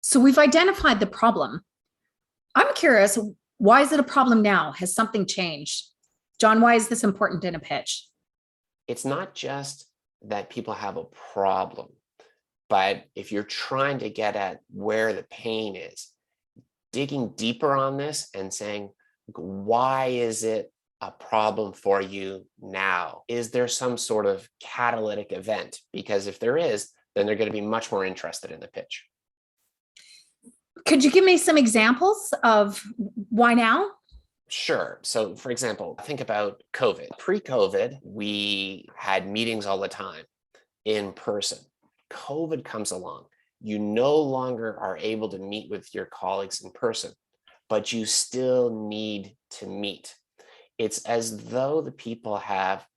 So we've identified the problem. I'm curious, why is it a problem now? Has something changed? John, why is this important in a pitch? It's not just that people have a problem, but if you're trying to get at where the pain is, digging deeper on this and saying, why is it a problem for you now? Is there some sort of catalytic event? Because if there is, then they're going to be much more interested in the pitch. Could you give me some examples of why now? Sure. So, for example, think about COVID. Pre-COVID, we had meetings all the time in person. COVID comes along. You no longer are able to meet with your colleagues in person, but you still need to meet. It's as though the people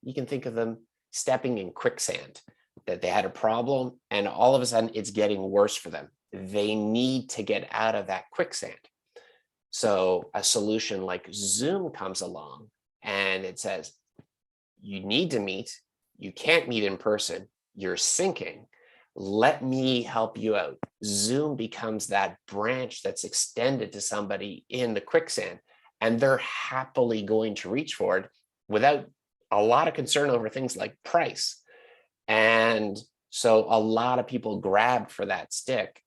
you can think of them stepping in quicksand, that they had a problem and all of a sudden it's getting worse for them. They need to get out of that quicksand. So a solution like Zoom comes along and it says, you need to meet, you can't meet in person, you're sinking. Let me help you out. Zoom becomes that branch that's extended to somebody in the quicksand, and they're happily going to reach for it without a lot of concern over things like price. And so a lot of people grabbed for that stick.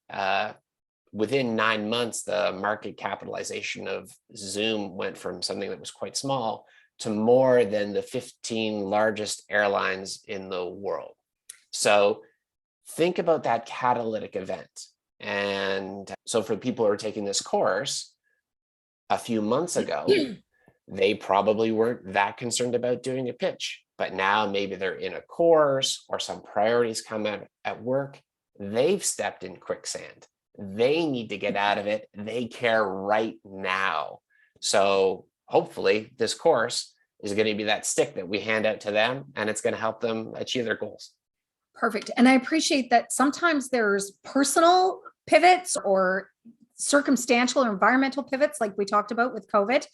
Within 9 months, the market capitalization of Zoom went from something that was quite small to more than the 15 largest airlines in the world. So think about that catalytic event. And so for people who are taking this course, a few months ago, they probably weren't that concerned about doing a pitch. But now maybe they're in a course or some priorities come out at work. They've stepped in quicksand. They need to get out of it. They care right now. So hopefully this course is going to be that stick that we hand out to them, and it's going to help them achieve their goals. Perfect. And I appreciate that sometimes there's personal pivots or circumstantial or environmental pivots like we talked about with COVID.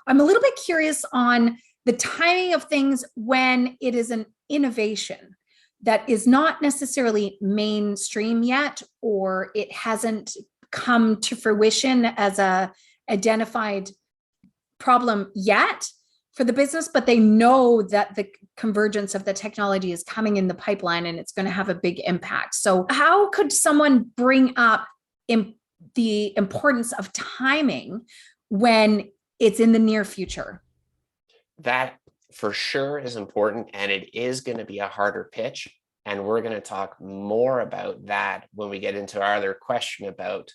I'm a little bit curious on the timing of things when it is an innovation that is not necessarily mainstream yet, or it hasn't come to fruition as a identified problem yet for the business, but they know that the convergence of the technology is coming in the pipeline and it's going to have a big impact. So how could someone bring up the importance of timing when it's in the near future? That for sure is important, and it is going to be a harder pitch. And we're going to talk more about that when we get into our other question about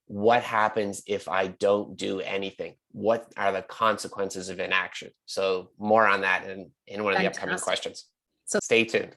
what happens if I don't do anything? What are the consequences of inaction? So more on that in one of the upcoming questions. So stay tuned.